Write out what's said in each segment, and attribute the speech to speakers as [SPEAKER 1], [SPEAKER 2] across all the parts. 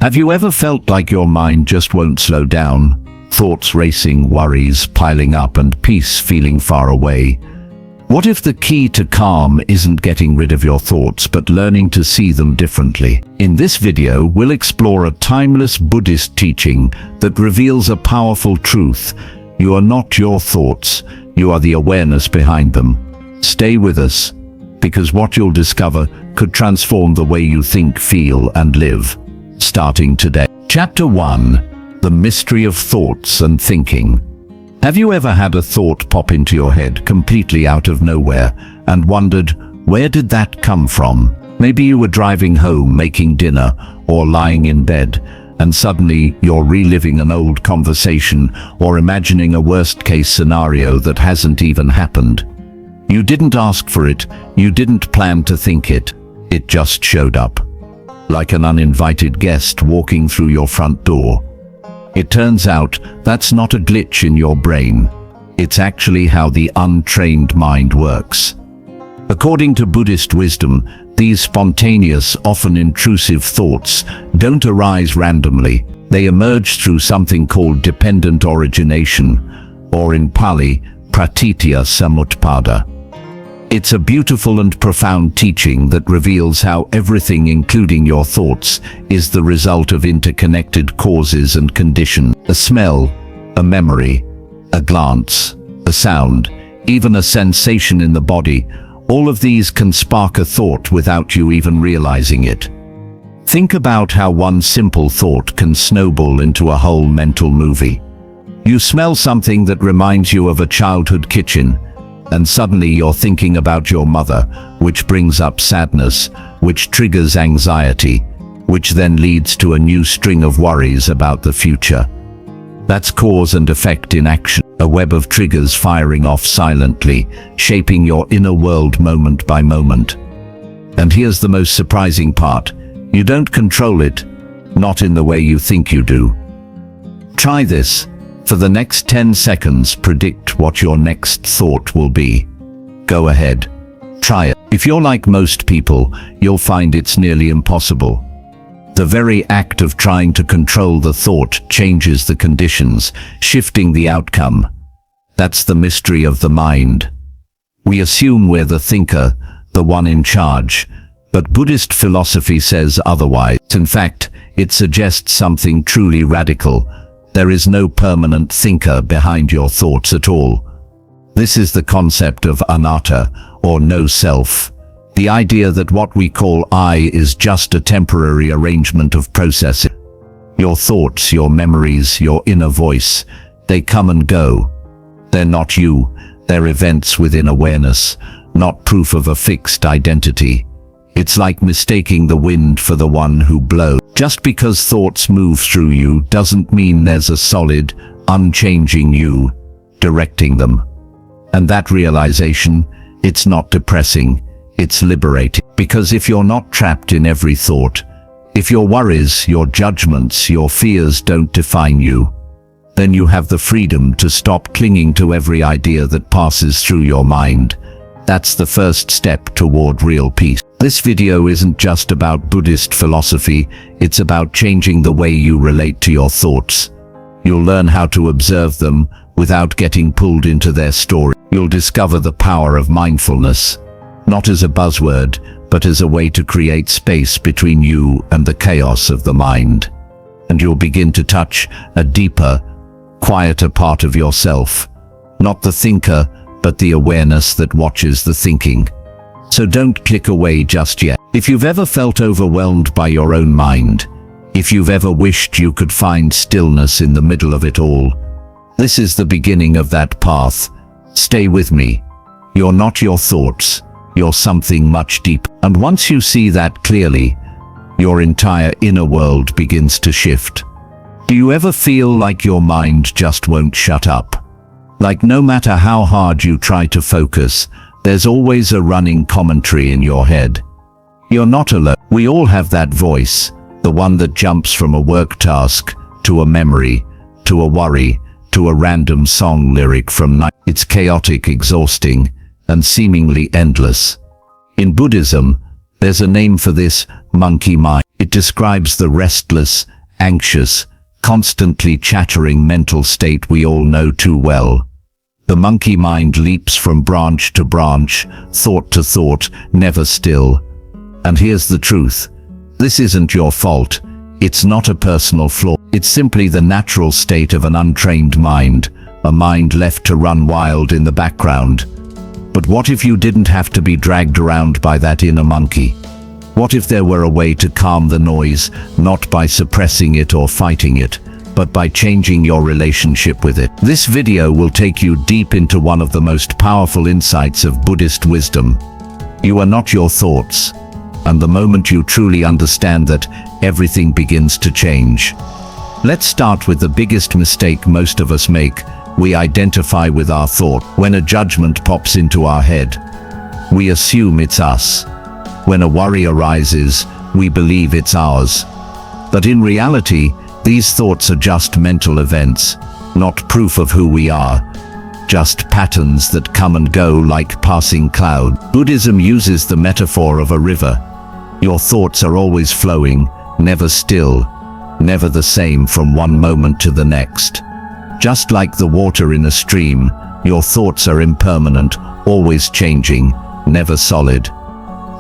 [SPEAKER 1] Have you ever felt like your mind just won't slow down? Thoughts racing, worries piling up, and peace feeling far away. What if the key to calm isn't getting rid of your thoughts, but learning to see them differently? In this video, we'll explore a timeless Buddhist teaching that reveals a powerful truth. You are not your thoughts, you are the awareness behind them. Stay with us, because what you'll discover could transform the way you think, feel, and live. Starting today. Chapter 1. The Mystery of Thoughts and Thinking. Have you ever had a thought pop into your head completely out of nowhere and wondered, where did that come from? Maybe you were driving home, making dinner, or lying in bed, and suddenly you're reliving an old conversation or imagining a worst-case scenario that hasn't even happened. You didn't ask for it, you didn't plan to think it, it just showed up. Like an uninvited guest walking through your front door. It turns out that's not a glitch in your brain. It's actually how the untrained mind works. According to Buddhist wisdom, these spontaneous, often intrusive thoughts don't arise randomly. They emerge through something called dependent origination, or in Pali, pratitya samutpada. It's a beautiful and profound teaching that reveals how everything, including your thoughts, is the result of interconnected causes and conditions. A smell, a memory, a glance, a sound, even a sensation in the body, all of these can spark a thought without you even realizing it. Think about how one simple thought can snowball into a whole mental movie. You smell something that reminds you of a childhood kitchen, and suddenly you're thinking about your mother, which brings up sadness, which triggers anxiety, which then leads to a new string of worries about the future. That's cause and effect in action, a web of triggers firing off silently, shaping your inner world moment by moment. And here's the most surprising part. You don't control it, not in the way you think you do. Try this. For the next 10 seconds, predict what your next thought will be. Go ahead. Try it. If you're like most people, you'll find it's nearly impossible. The very act of trying to control the thought changes the conditions, shifting the outcome. That's the mystery of the mind. We assume we're the thinker, the one in charge, but Buddhist philosophy says otherwise. In fact, it suggests something truly radical. There is no permanent thinker behind your thoughts at all. This is the concept of anatta, or no self. The idea that what we call I is just a temporary arrangement of processing. Your thoughts, your memories, your inner voice, they come and go. They're not you, they're events within awareness, not proof of a fixed identity. It's like mistaking the wind for the one who blows. Just because thoughts move through you doesn't mean there's a solid, unchanging you directing them. And that realization, it's not depressing, it's liberating. Because if you're not trapped in every thought, if your worries, your judgments, your fears don't define you, then you have the freedom to stop clinging to every idea that passes through your mind. That's the first step toward real peace. This video isn't just about Buddhist philosophy, it's about changing the way you relate to your thoughts. You'll learn how to observe them without getting pulled into their story. You'll discover the power of mindfulness, not as a buzzword, but as a way to create space between you and the chaos of the mind. And you'll begin to touch a deeper, quieter part of yourself, not the thinker, but the awareness that watches the thinking. So don't click away just yet. If you've ever felt overwhelmed by your own mind, if you've ever wished you could find stillness in the middle of it all, this is the beginning of that path. Stay with me. You're not your thoughts, you're something much deeper. And once you see that clearly, your entire inner world begins to shift. Do you ever feel like your mind just won't shut up? Like no matter how hard you try to focus, there's always a running commentary in your head. You're not alone. We all have that voice, the one that jumps from a work task, to a memory, to a worry, to a random song lyric from night. It's chaotic, exhausting, and seemingly endless. In Buddhism, there's a name for this: monkey mind. It describes the restless, anxious, constantly chattering mental state we all know too well. The monkey mind leaps from branch to branch, thought to thought, never still. And here's the truth. This isn't your fault. It's not a personal flaw. It's simply the natural state of an untrained mind, a mind left to run wild in the background. But what if you didn't have to be dragged around by that inner monkey? What if there were a way to calm the noise, not by suppressing it or fighting it, but by changing your relationship with it? This video will take you deep into one of the most powerful insights of Buddhist wisdom. You are not your thoughts. And the moment you truly understand that, everything begins to change. Let's start with the biggest mistake most of us make. We identify with our thought. When a judgment pops into our head, we assume it's us. When a worry arises, we believe it's ours. But in reality, these thoughts are just mental events, not proof of who we are. Just patterns that come and go like passing clouds. Buddhism uses the metaphor of a river. Your thoughts are always flowing, never still, never the same from one moment to the next. Just like the water in a stream, your thoughts are impermanent, always changing, never solid.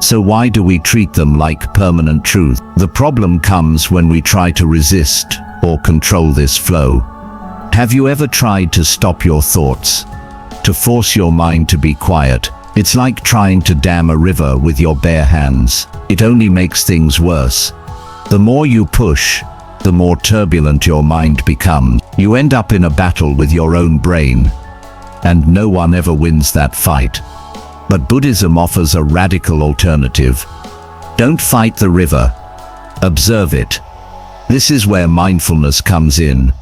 [SPEAKER 1] So why do we treat them like permanent truth? The problem comes when we try to resist or control this flow. Have you ever tried to stop your thoughts? To force your mind to be quiet? It's like trying to dam a river with your bare hands. It only makes things worse. The more you push, the more turbulent your mind becomes. You end up in a battle with your own brain, and no one ever wins that fight. But Buddhism offers a radical alternative. Don't fight the river. Observe it. This is where mindfulness comes in.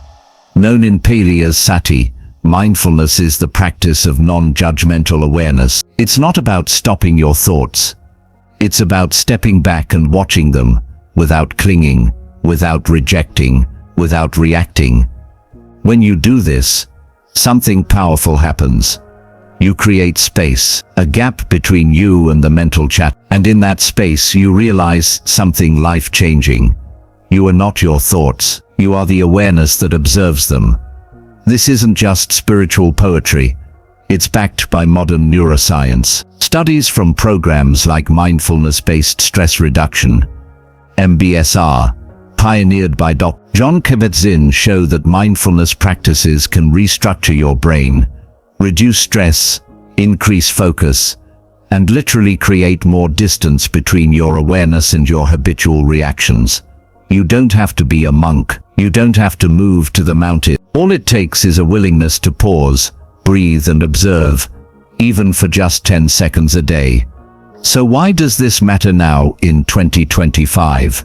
[SPEAKER 1] Known in Pali as sati, mindfulness is the practice of non-judgmental awareness. It's not about stopping your thoughts. It's about stepping back and watching them, without clinging, without rejecting, without reacting. When you do this, something powerful happens. You create space, a gap between you and the mental chat, and in that space you realize something life-changing. You are not your thoughts, you are the awareness that observes them. This isn't just spiritual poetry. It's backed by modern neuroscience. Studies from programs like mindfulness-based stress reduction, MBSR, pioneered by Dr. John Kabat-Zinn, show that mindfulness practices can restructure your brain, reduce stress, increase focus, and literally create more distance between your awareness and your habitual reactions. You don't have to be a monk. You don't have to move to the mountain. All it takes is a willingness to pause, breathe and observe, even for just 10 seconds a day. So why does this matter now in 2025?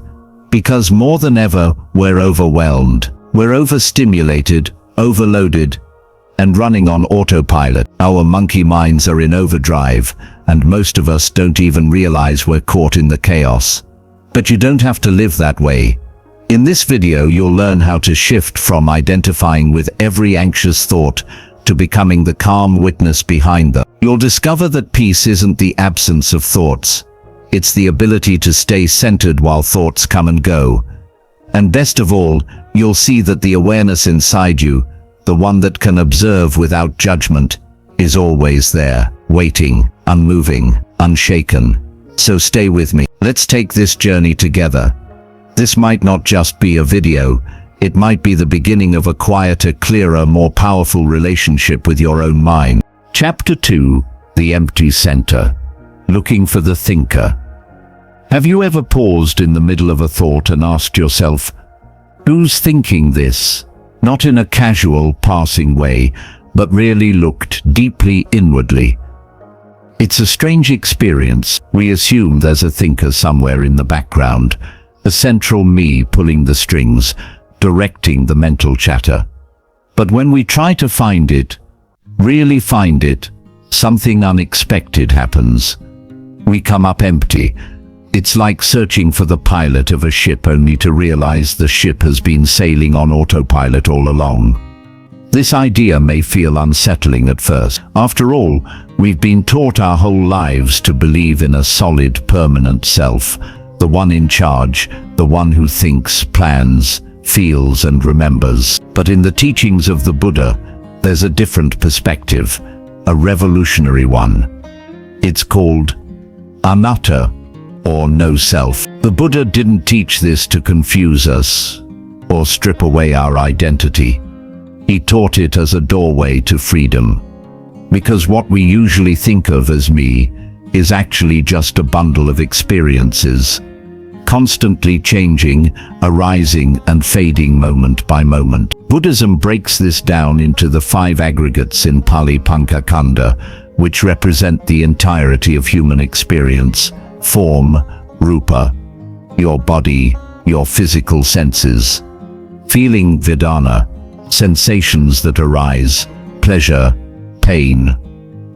[SPEAKER 1] Because more than ever, we're overwhelmed. We're overstimulated, overloaded, and running on autopilot. Our monkey minds are in overdrive, and most of us don't even realize we're caught in the chaos. But you don't have to live that way. In this video, you'll learn how to shift from identifying with every anxious thought to becoming the calm witness behind them. You'll discover that peace isn't the absence of thoughts. It's the ability to stay centered while thoughts come and go. And best of all, you'll see that the awareness inside you, the one that can observe without judgment, is always there, waiting, unmoving, unshaken. So stay with me. Let's take this journey together. This might not just be a video. It might be the beginning of a quieter, clearer, more powerful relationship with your own mind. Chapter 2: The Empty Center. Looking for the thinker. Have you ever paused in the middle of a thought and asked yourself, who's thinking this? Not in a casual, passing way, but really looked deeply inwardly. It's a strange experience. We assume there's a thinker somewhere in the background, a central me pulling the strings, directing the mental chatter. But when we try to find it, really find it, something unexpected happens. We come up empty. It's like searching for the pilot of a ship only to realize the ship has been sailing on autopilot all along. This idea may feel unsettling at first. After all, we've been taught our whole lives to believe in a solid, permanent self, the one in charge, the one who thinks, plans, feels and remembers. But in the teachings of the Buddha, there's a different perspective, a revolutionary one. It's called anatta, or no self. The Buddha didn't teach this to confuse us or strip away our identity. He taught it as a doorway to freedom. Because what we usually think of as me is actually just a bundle of experiences, constantly changing, arising and fading moment by moment. Buddhism breaks this down into the 5 aggregates in Pali Pankakanda, which represent the entirety of human experience: form, rupa, your body, your physical senses; feeling, vedana, sensations that arise, pleasure, pain,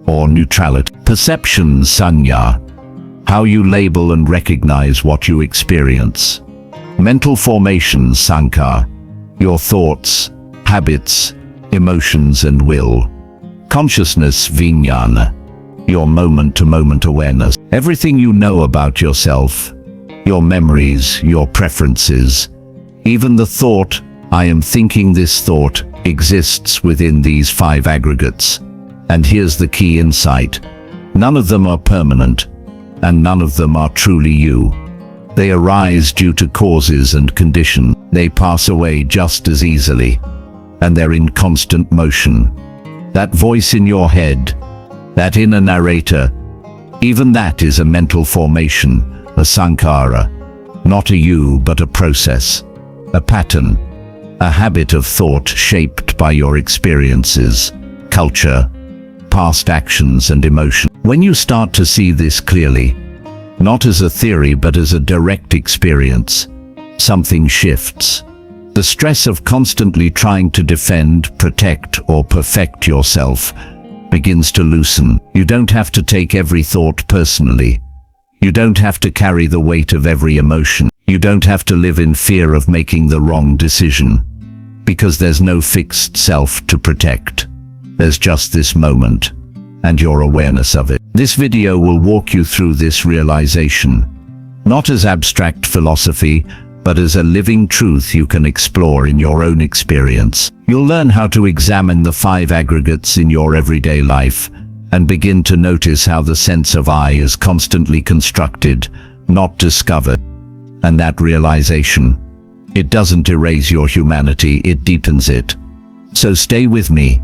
[SPEAKER 1] or neutrality; perception, sanya, how you label and recognize what you experience; mental formation, sankhara, your thoughts, habits, emotions and will; consciousness, vijnana, your moment-to-moment awareness, everything you know about yourself, your memories, your preferences, even the thought, I am thinking this thought, exists within these 5 aggregates. And here's the key insight: none of them are permanent, and none of them are truly you. They arise due to causes and conditions. They pass away just as easily, and they're in constant motion. That voice in your head, that inner narrator, even that is a mental formation, a sankhara, not a you but a process, a pattern, a habit of thought shaped by your experiences, culture, past actions and emotion. When you start to see this clearly, not as a theory but as a direct experience, something shifts. The stress of constantly trying to defend, protect or perfect yourself begins to loosen. You don't have to take every thought personally. You don't have to carry the weight of every emotion. You don't have to live in fear of making the wrong decision. Because there's no fixed self to protect. There's just this moment, and your awareness of it. This video will walk you through this realization, not as abstract philosophy, but as a living truth you can explore in your own experience. You'll learn how to examine the 5 aggregates in your everyday life, and begin to notice how the sense of I is constantly constructed, not discovered. And that realization, it doesn't erase your humanity, it deepens it. So stay with me.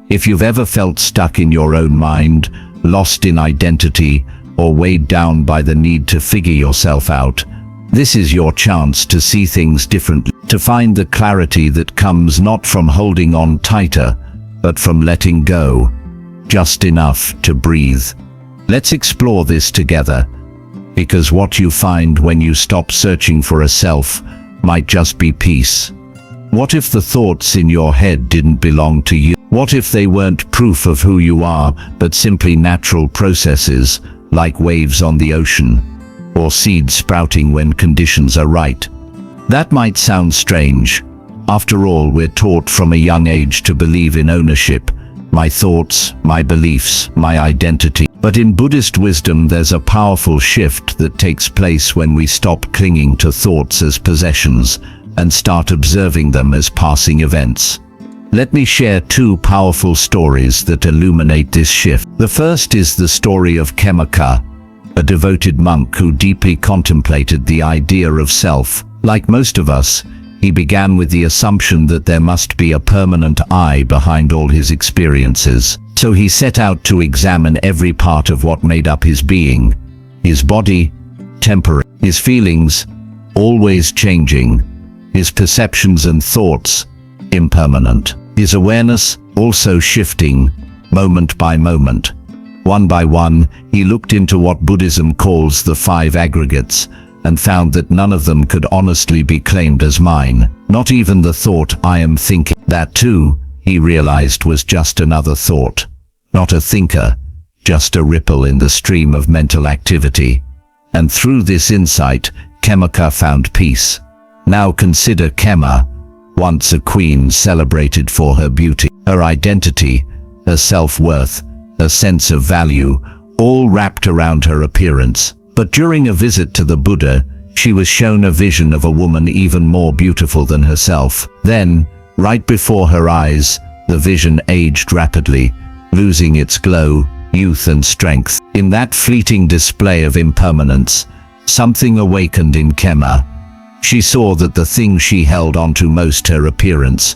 [SPEAKER 1] If you've ever felt stuck in your own mind, lost in identity, or weighed down by the need to figure yourself out, this is your chance to see things differently, to find the clarity that comes not from holding on tighter, but from letting go, just enough to breathe. Let's explore this together, because what you find when you stop searching for a self might just be peace. What if the thoughts in your head didn't belong to you? What if they weren't proof of who you are, but simply natural processes, like waves on the ocean, or seeds sprouting when conditions are right? That might sound strange. After all, we're taught from a young age to believe in ownership, my thoughts, my beliefs, my identity. But in Buddhist wisdom, there's a powerful shift that takes place when we stop clinging to thoughts as possessions and start observing them as passing events. Let me share 2 powerful stories that illuminate this shift. The first is the story of Khemaka, a devoted monk who deeply contemplated the idea of self. Like most of us, he began with the assumption that there must be a permanent I behind all his experiences. So he set out to examine every part of what made up his being, his body, temperament, his feelings, always changing, his perceptions and thoughts, impermanent, his awareness, also shifting, moment by moment. One by one, he looked into what Buddhism calls the 5 aggregates, and found that none of them could honestly be claimed as mine. Not even the thought, I am thinking. That too, he realized, was just another thought. Not a thinker, just a ripple in the stream of mental activity. And through this insight, Khemaka found peace. Now consider Khema, once a queen celebrated for her beauty, her identity, her self-worth, her sense of value, all wrapped around her appearance. But during a visit to the Buddha, She was shown a vision of a woman even more beautiful than herself. Then, right before her eyes, the vision aged rapidly, losing its glow, youth and strength. In that fleeting display of impermanence, something awakened in Kema. She saw that the thing she held onto most, her appearance,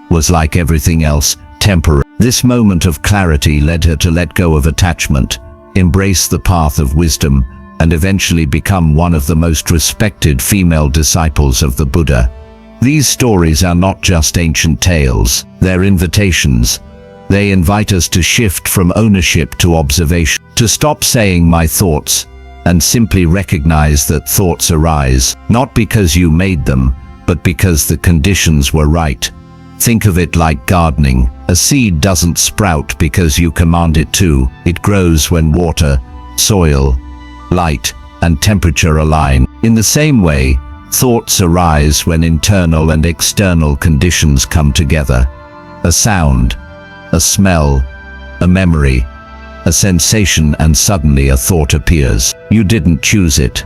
[SPEAKER 1] was like everything else, temporary. This moment of clarity led her to let go of attachment, embrace the path of wisdom, and eventually become one of the most respected female disciples of the Buddha. These stories are not just ancient tales, they're invitations. They invite us to shift from ownership to observation, to stop saying "my thoughts," and simply recognize that thoughts arise, not because you made them, but because the conditions were right. Think of it like gardening. A seed doesn't sprout because you command it to. It grows when water, soil, light, and temperature align. In the same way, thoughts arise when internal and external conditions come together. A sound, a smell, a memory, a sensation, and suddenly a thought appears. You didn't choose it.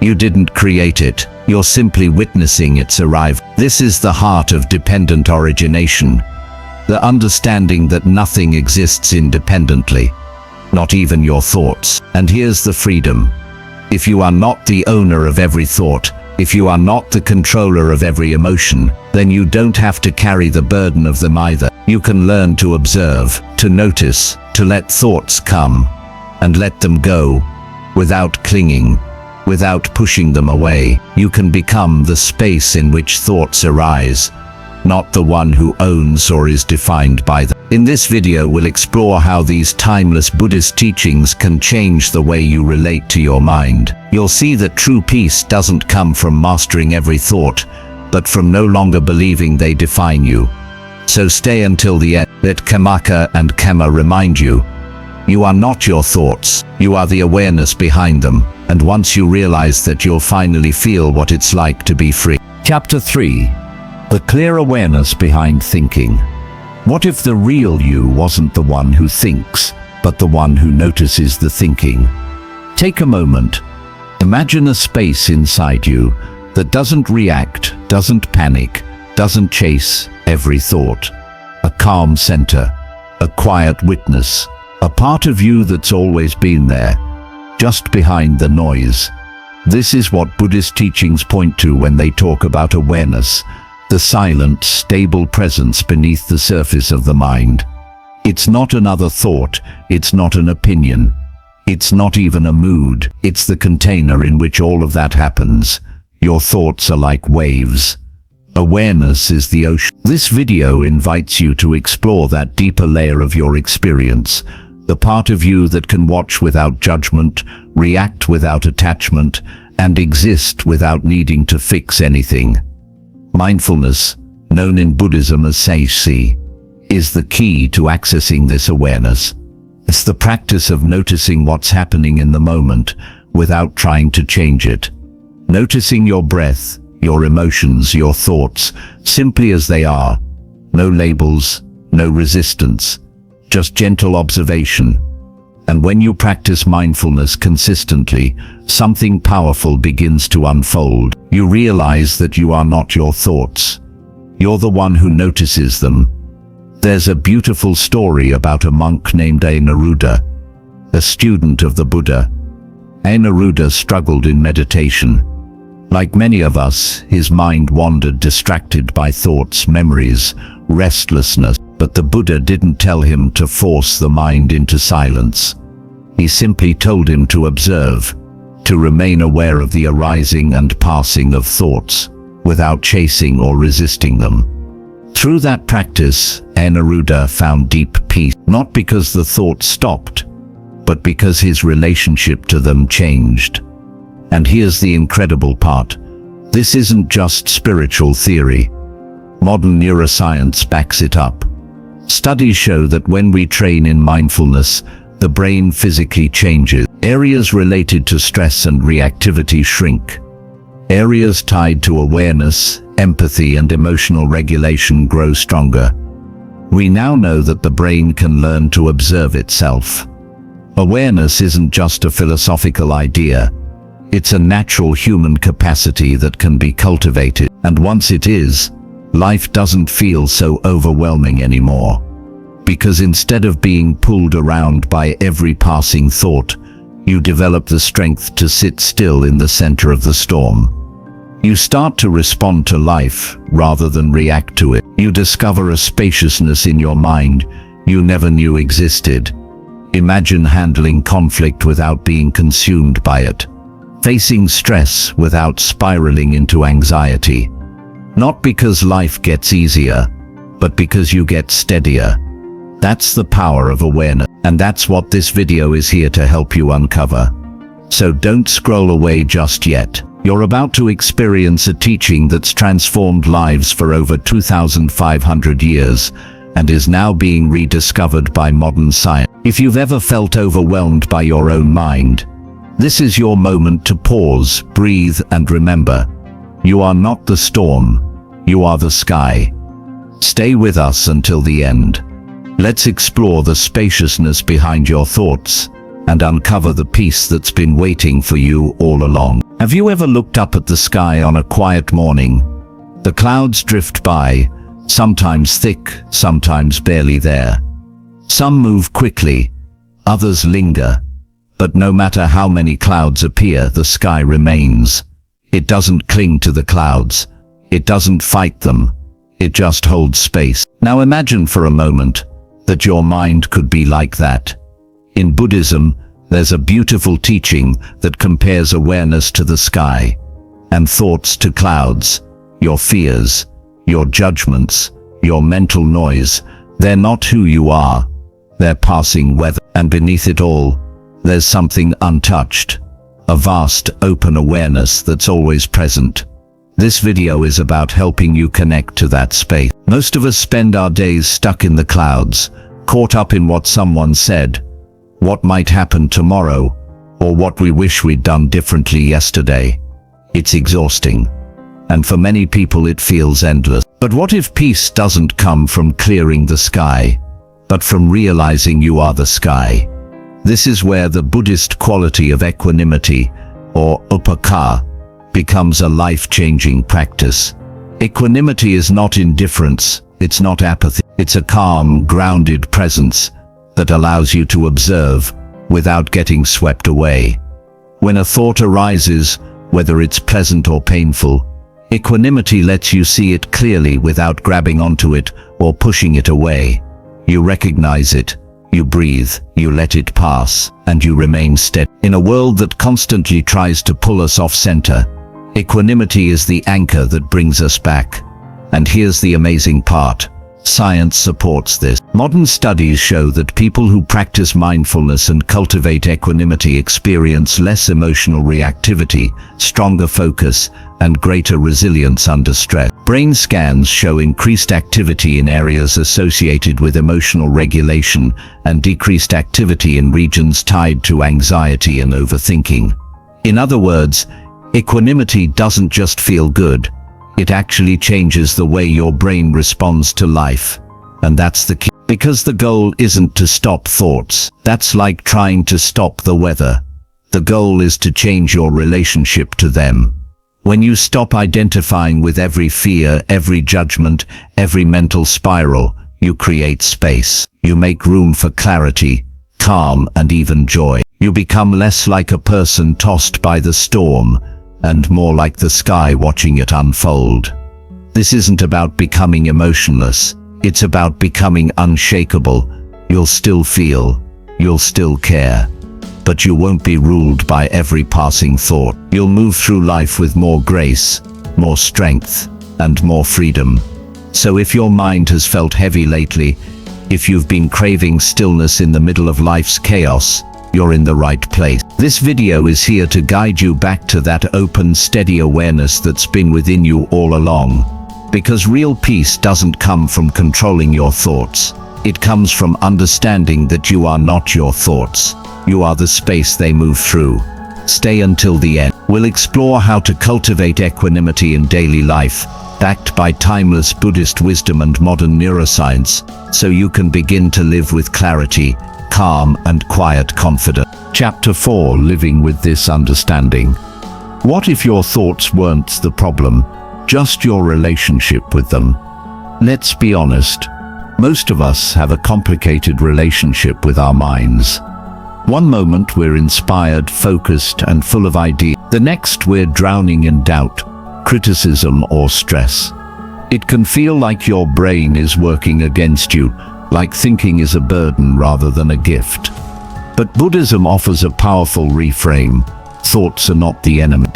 [SPEAKER 1] You didn't create it. You're simply witnessing its arrival. This is the heart of dependent origination. The understanding that nothing exists independently, not even your thoughts. And here's the freedom. If you are not the owner of every thought, if you are not the controller of every emotion, then you don't have to carry the burden of them either. You can learn to observe, to notice, to let thoughts come, and let them go, without clinging, without pushing them away. You can become the space in which thoughts arise, not the one who owns or is defined by them. In this video, we'll explore how these timeless Buddhist teachings can change the way you relate to your mind. You'll see that true peace doesn't come from mastering every thought, but from no longer believing they define you. So stay until the end. Let Kamaka and Kema remind you, you are not your thoughts, you are the awareness behind them. And once you realize that, you'll finally feel what it's like to be free. Chapter 3. The clear awareness behind thinking. What if the real you wasn't the one who thinks, but the one who notices the thinking? Take a moment. Imagine a space inside you that doesn't react, doesn't panic, doesn't chase every thought. A calm center, a quiet witness, a part of you that's always been there, just behind the noise. This is what Buddhist teachings point to when they talk about awareness, the silent, stable presence beneath the surface of the mind. It's not another thought, it's not an opinion, it's not even a mood. It's the container in which all of that happens. Your thoughts are like waves. Awareness is the ocean. This video invites you to explore that deeper layer of your experience, the part of you that can watch without judgment, react without attachment, and exist without needing to fix anything. Mindfulness, known in Buddhism as Seishi, is the key to accessing this awareness. It's the practice of noticing what's happening in the moment without trying to change it. Noticing your breath, your emotions, your thoughts, simply as they are. No labels, no resistance, just gentle observation. And when you practice mindfulness consistently, something powerful begins to unfold. You realize that you are not your thoughts. You're the one who notices them. There's a beautiful story about a monk named Anuruddha, a student of the Buddha. Anuruddha struggled in meditation. Like many of us, his mind wandered, distracted by thoughts, memories, restlessness. But the Buddha didn't tell him to force the mind into silence. He simply told him to observe, to remain aware of the arising and passing of thoughts, without chasing or resisting them. Through that practice, Anuruddha found deep peace, not because the thoughts stopped, but because his relationship to them changed. And here's the incredible part. This isn't just spiritual theory. Modern neuroscience backs it up. Studies show that when we train in mindfulness, the brain physically changes. Areas related to stress and reactivity shrink. Areas tied to awareness, empathy, and emotional regulation grow stronger. We now know that the brain can learn to observe itself. Awareness isn't just a philosophical idea. It's a natural human capacity that can be cultivated. And once it is, life doesn't feel so overwhelming anymore. Because instead of being pulled around by every passing thought, you develop the strength to sit still in the center of the storm. You start to respond to life rather than react to it. You discover a spaciousness in your mind you never knew existed. Imagine handling conflict without being consumed by it. Facing stress without spiraling into anxiety. Not because life gets easier, but because you get steadier. That's the power of awareness, and that's what this video is here to help you uncover. So don't scroll away just yet. You're about to experience a teaching that's transformed lives for over 2,500 years and is now being rediscovered by modern science. If you've ever felt overwhelmed by your own mind, this is your moment to pause, breathe, and remember, you are not the storm, you are the sky. Stay with us until the end. Let's explore the spaciousness behind your thoughts and uncover the peace that's been waiting for you all along. Have you ever looked up at the sky on a quiet morning? The clouds drift by, sometimes thick, sometimes barely there. Some move quickly, others linger. But no matter how many clouds appear, the sky remains. It doesn't cling to the clouds. It doesn't fight them. It just holds space. Now imagine for a moment that your mind could be like that. In Buddhism, there's a beautiful teaching that compares awareness to the sky and thoughts to clouds. Your fears, your judgments, your mental noise, they're not who you are. They're passing weather. And beneath it all, there's something untouched, a vast, open awareness that's always present. This video is about helping you connect to that space. Most of us spend our days stuck in the clouds, caught up in what someone said, what might happen tomorrow, or what we wish we'd done differently yesterday. It's exhausting, and for many people it feels endless. But what if peace doesn't come from clearing the sky, but from realizing you are the sky? This is where the Buddhist quality of equanimity, or upekkha, becomes a life-changing practice. Equanimity is not indifference, it's not apathy. It's a calm, grounded presence that allows you to observe without getting swept away. When a thought arises, whether it's pleasant or painful, equanimity lets you see it clearly without grabbing onto it or pushing it away. You recognize it, you breathe, you let it pass, and you remain steady. In a world that constantly tries to pull us off center, equanimity is the anchor that brings us back. And here's the amazing part. Science supports this. Modern studies show that people who practice mindfulness and cultivate equanimity experience less emotional reactivity, stronger focus, and greater resilience under stress. Brain scans show increased activity in areas associated with emotional regulation and decreased activity in regions tied to anxiety and overthinking. In other words, equanimity doesn't just feel good. It actually changes the way your brain responds to life. And that's the key. Because the goal isn't to stop thoughts. That's like trying to stop the weather. The goal is to change your relationship to them. When you stop identifying with every fear, every judgment, every mental spiral, you create space. You make room for clarity, calm, and even joy. You become less like a person tossed by the storm, and more like the sky watching it unfold. This isn't about becoming emotionless, it's about becoming unshakable. You'll still feel, you'll still care, but you won't be ruled by every passing thought. You'll move through life with more grace, more strength, and more freedom. So if your mind has felt heavy lately, if you've been craving stillness in the middle of life's chaos, you're in the right place. This video is here to guide you back to that open, steady awareness that's been within you all along. Because real peace doesn't come from controlling your thoughts. It comes from understanding that you are not your thoughts. You are the space they move through. Stay until the end. We'll explore how to cultivate equanimity in daily life, backed by timeless Buddhist wisdom and modern neuroscience, so you can begin to live with clarity, calm, and quiet confidence. Chapter 4: Living with this understanding. What if your thoughts weren't the problem, just your relationship with them? Let's be honest. Most of us have a complicated relationship with our minds. One moment we're inspired, focused, and full of ideas. The next we're drowning in doubt, criticism, or stress. It can feel like your brain is working against you, like thinking is a burden rather than a gift. But Buddhism offers a powerful reframe. Thoughts are not the enemy.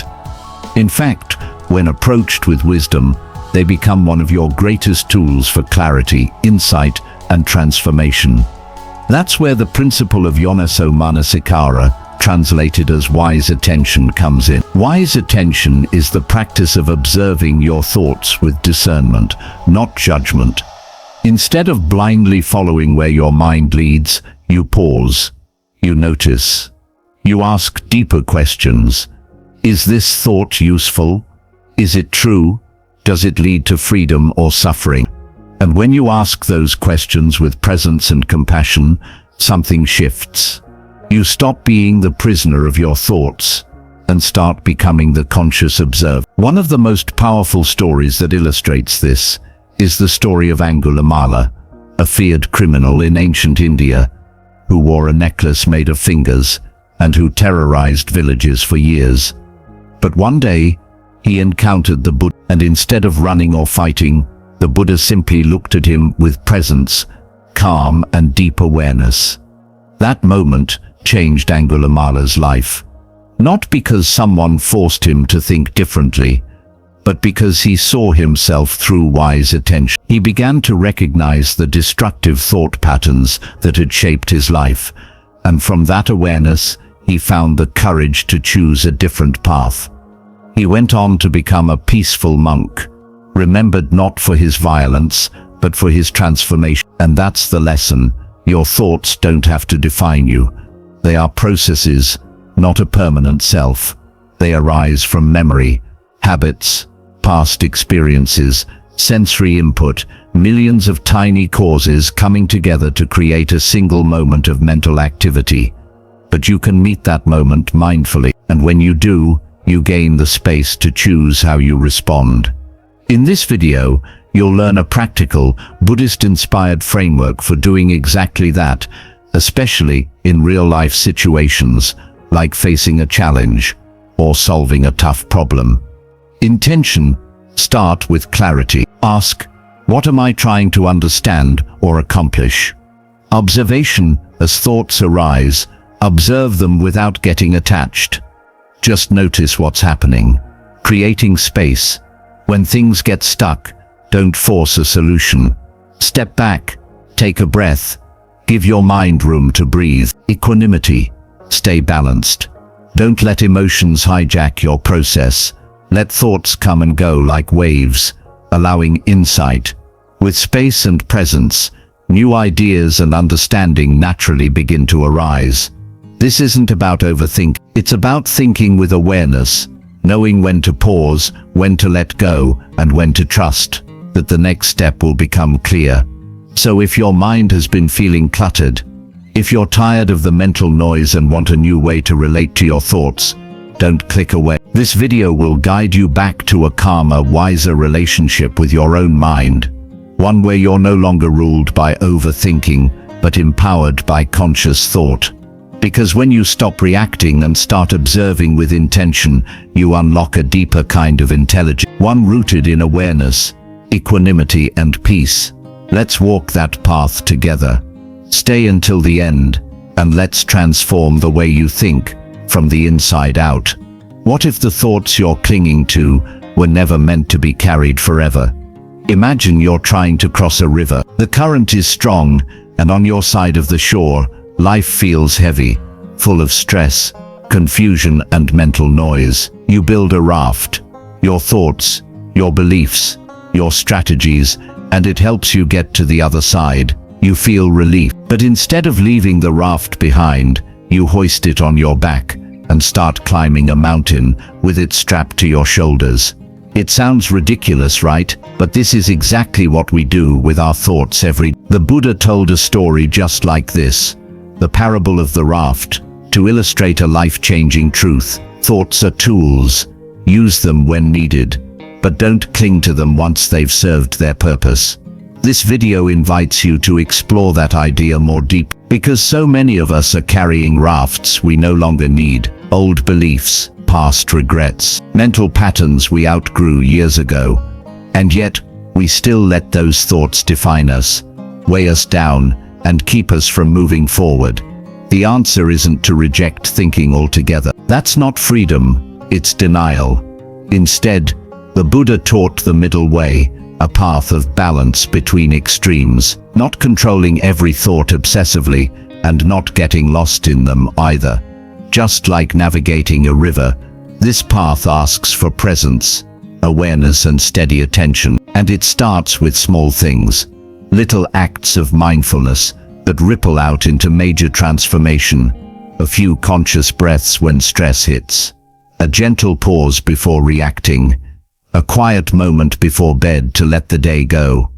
[SPEAKER 1] In fact, when approached with wisdom, they become one of your greatest tools for clarity, insight, and transformation. That's where the principle of Yonaso Manasikara, translated as wise attention, comes in. Wise attention is the practice of observing your thoughts with discernment, not judgment. Instead of blindly following where your mind leads, you pause. You notice. You ask deeper questions. Is this thought useful? Is it true? Does it lead to freedom or suffering? And when you ask those questions with presence and compassion, something shifts. You stop being the prisoner of your thoughts and start becoming the conscious observer. One of the most powerful stories that illustrates this is the story of Angulimala, a feared criminal in ancient India who wore a necklace made of fingers and who terrorized villages for years. But one day, he encountered the Buddha, and instead of running or fighting, the Buddha simply looked at him with presence, calm, and deep awareness. That moment changed Angulimala's life, not because someone forced him to think differently, but because he saw himself through wise attention. He began to recognize the destructive thought patterns that had shaped his life, and from that awareness, he found the courage to choose a different path. He went on to become a peaceful monk, remembered not for his violence, but for his transformation. And that's the lesson. Your thoughts don't have to define you. They are processes, not a permanent self. They arise from memory, habits, past experiences, sensory input, millions of tiny causes coming together to create a single moment of mental activity. But you can meet that moment mindfully, and when you do, you gain the space to choose how you respond. In this video, you'll learn a practical, Buddhist-inspired framework for doing exactly that, especially in real-life situations, like facing a challenge or solving a tough problem. Intention: start with clarity. Ask, what am I trying to understand or accomplish? Observation: as thoughts arise, observe them without getting attached. Just notice what's happening. Creating space: when things get stuck, don't force a solution. Step back, take a breath, give your mind room to breathe. Equanimity: stay balanced. Don't let emotions hijack your process. Let thoughts come and go like waves, allowing insight. With space and presence, new ideas and understanding naturally begin to arise. This isn't about overthinking, it's about thinking with awareness, knowing when to pause, when to let go, and when to trust that the next step will become clear. So if your mind has been feeling cluttered, if you're tired of the mental noise and want a new way to relate to your thoughts, don't click away. This video will guide you back to a calmer, wiser relationship with your own mind, one where you're no longer ruled by overthinking, but empowered by conscious thought. Because when you stop reacting and start observing with intention, you unlock a deeper kind of intelligence, one rooted in awareness, equanimity, and peace. Let's walk that path together. Stay until the end, and let's transform the way you think, from the inside out. What if the thoughts you're clinging to were never meant to be carried forever? Imagine you're trying to cross a river. The current is strong, and on your side of the shore, life feels heavy, full of stress, confusion, and mental noise. You build a raft, your thoughts, your beliefs, your strategies, and it helps you get to the other side. You feel relief. But instead of leaving the raft behind, you hoist it on your back and start climbing a mountain with it strapped to your shoulders. It sounds ridiculous, right? But this is exactly what we do with our thoughts every day. The Buddha told a story just like this, the parable of the raft, to illustrate a life-changing truth. Thoughts are tools, Use them when needed, but don't cling to them once they've served their purpose. This video invites you to explore that idea more deeply, because so many of us are carrying rafts we no longer need, old beliefs, past regrets, mental patterns we outgrew years ago, and yet we still let those thoughts define us, weigh us down, and keep us from moving forward. The answer isn't to reject thinking altogether. That's not freedom, it's denial. Instead, the Buddha taught the middle way, a path of balance between extremes, not controlling every thought obsessively and not getting lost in them either. Just like navigating a river, this path asks for presence, awareness and steady attention, and it starts with small things, little acts of mindfulness that ripple out into major transformation. A few conscious breaths when stress hits, a gentle pause before reacting, a quiet moment before bed to let the day go.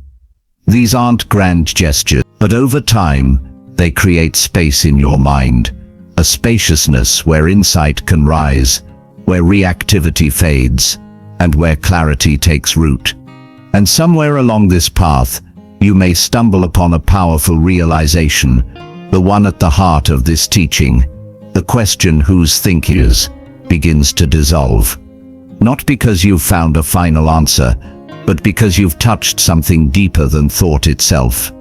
[SPEAKER 1] These aren't grand gestures, but over time, they create space in your mind, a spaciousness where insight can rise, where reactivity fades, and where clarity takes root. And somewhere along this path, you may stumble upon a powerful realization, the one at the heart of this teaching. The question whose think is begins to dissolve. Not because you've found a final answer, but because you've touched something deeper than thought itself.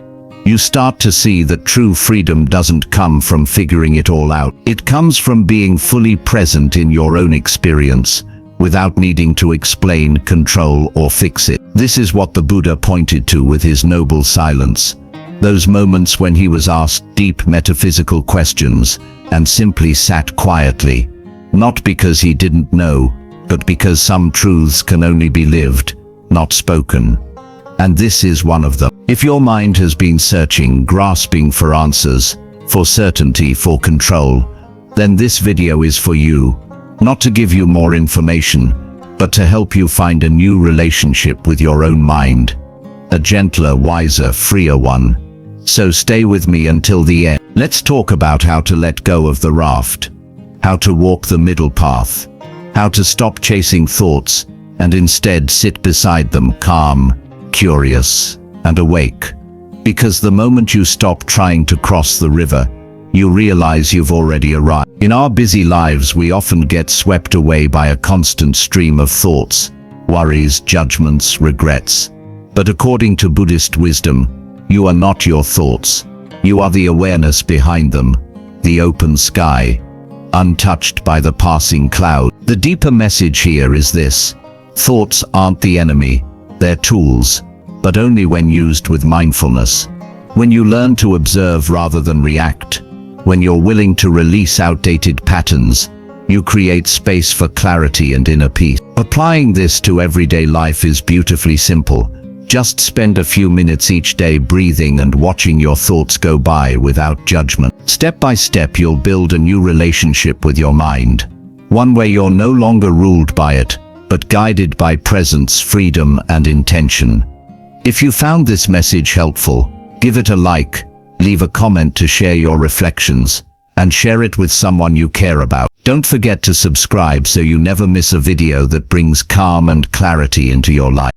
[SPEAKER 1] You start to see that true freedom doesn't come from figuring it all out. It comes from being fully present in your own experience, without needing to explain, control, or fix it. This is what the Buddha pointed to with his noble silence. Those moments when he was asked deep metaphysical questions and simply sat quietly, not because he didn't know, but because some truths can only be lived, not spoken. And this is one of them. If your mind has been searching, grasping for answers, for certainty, for control, then this video is for you. Not to give you more information, but to help you find a new relationship with your own mind. A gentler, wiser, freer one. So stay with me until the end. Let's talk about how to let go of the raft, how to walk the middle path, how to stop chasing thoughts and instead sit beside them, calm, curious, and awake. Because the moment you stop trying to cross the river, you realize you've already arrived. In our busy lives, we often get swept away by a constant stream of thoughts, worries, judgments, regrets. But according to Buddhist wisdom, you are not your thoughts. You are the awareness behind them, the open sky, untouched by the passing cloud. The deeper message here is this: thoughts aren't the enemy, they're tools, but only when used with mindfulness. When you learn to observe rather than react, when you're willing to release outdated patterns, you create space for clarity and inner peace. Applying this to everyday life is beautifully simple. Just spend a few minutes each day breathing and watching your thoughts go by without judgment. Step by step, you'll build a new relationship with your mind. One where you're no longer ruled by it, but guided by presence, freedom, and intention. If you found this message helpful, give it a like, leave a comment to share your reflections, and share it with someone you care about. Don't forget to subscribe so you never miss a video that brings calm and clarity into your life.